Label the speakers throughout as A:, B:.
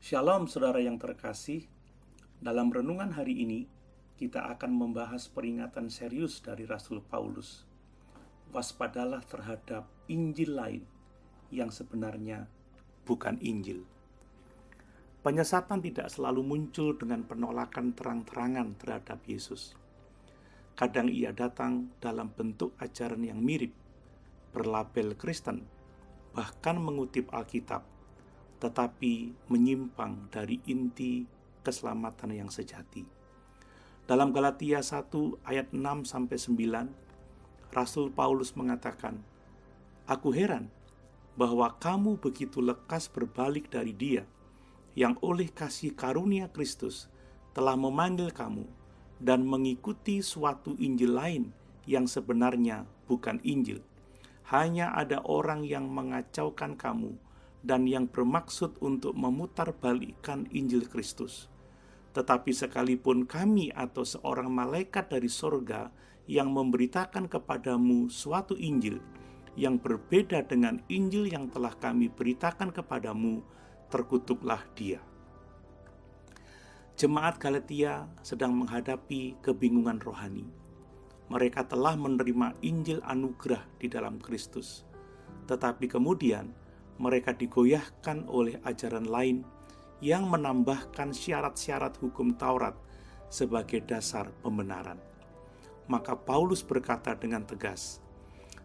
A: Shalom saudara yang terkasih. Dalam renungan hari ini, kita akan membahas peringatan serius dari Rasul Paulus. Waspadalah terhadap Injil lain yang sebenarnya bukan Injil. Penyesatan tidak selalu muncul dengan penolakan terang-terangan terhadap Yesus. Kadang ia datang dalam bentuk ajaran yang mirip, berlabel Kristen, bahkan mengutip Alkitab, tetapi menyimpang dari inti keselamatan yang sejati. Dalam Galatia 1 ayat 6-9, Rasul Paulus mengatakan, "Aku heran bahwa kamu begitu lekas berbalik dari Dia yang oleh kasih karunia Kristus telah memanggil kamu dan mengikuti suatu Injil lain yang sebenarnya bukan Injil. Hanya ada orang yang mengacaukan kamu dan yang bermaksud untuk memutarbalikkan Injil Kristus. Tetapi sekalipun kami atau seorang malaikat dari sorga yang memberitakan kepadamu suatu Injil yang berbeda dengan Injil yang telah kami beritakan kepadamu, terkutuklah dia." Jemaat Galatia sedang menghadapi kebingungan rohani. Mereka telah menerima Injil anugerah di dalam Kristus, tetapi kemudian mereka digoyahkan oleh ajaran lain yang menambahkan syarat-syarat hukum Taurat sebagai dasar pembenaran. Maka Paulus berkata dengan tegas,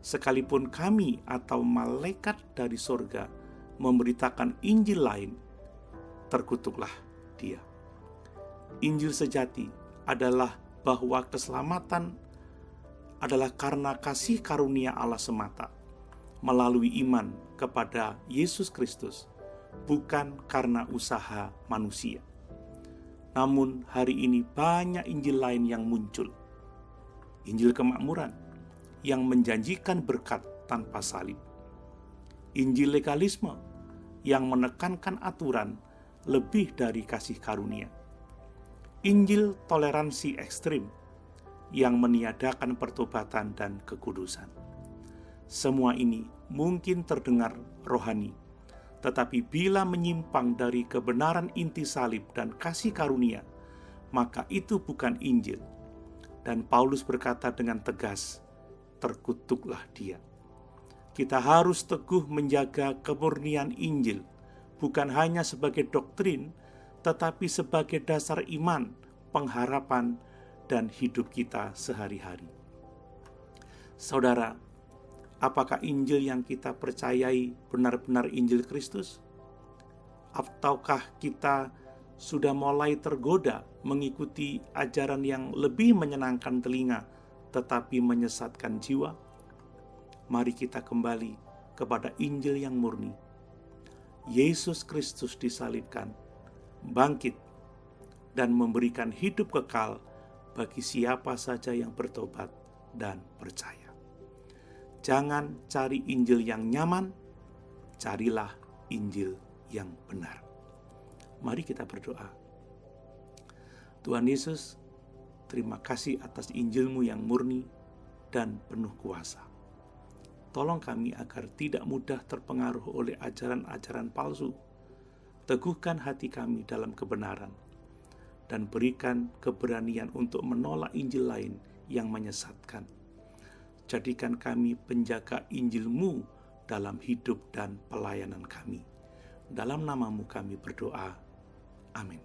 A: "Sekalipun kami atau malaikat dari sorga memberitakan Injil lain, terkutuklah dia." Injil sejati adalah bahwa keselamatan adalah karena kasih karunia Allah semata, melalui iman kepada Yesus Kristus, bukan karena usaha manusia. Namun hari ini banyak Injil lain yang muncul. Injil kemakmuran yang menjanjikan berkat tanpa salib. Injil legalisme yang menekankan aturan lebih dari kasih karunia. Injil toleransi ekstrim yang meniadakan pertobatan dan kekudusan. Semua ini mungkin terdengar rohani, tetapi bila menyimpang dari kebenaran inti salib dan kasih karunia, maka itu bukan Injil. Dan Paulus berkata dengan tegas, "Terkutuklah dia." Kita harus teguh menjaga kemurnian Injil, bukan hanya sebagai doktrin, tetapi sebagai dasar iman, pengharapan, dan hidup kita sehari-hari. Saudara, apakah Injil yang kita percayai benar-benar Injil Kristus? Ataukah kita sudah mulai tergoda mengikuti ajaran yang lebih menyenangkan telinga tetapi menyesatkan jiwa? Mari kita kembali kepada Injil yang murni. Yesus Kristus disalibkan, bangkit, dan memberikan hidup kekal bagi siapa saja yang bertobat dan percaya. Jangan cari Injil yang nyaman, carilah Injil yang benar. Mari kita berdoa. Tuhan Yesus, terima kasih atas Injil-Mu yang murni dan penuh kuasa. Tolong kami agar tidak mudah terpengaruh oleh ajaran-ajaran palsu. Teguhkan hati kami dalam kebenaran, dan berikan keberanian untuk menolak Injil lain yang menyesatkan. Jadikan kami penjaga Injil-Mu dalam hidup dan pelayanan kami. Dalam nama-Mu kami berdoa. Amin.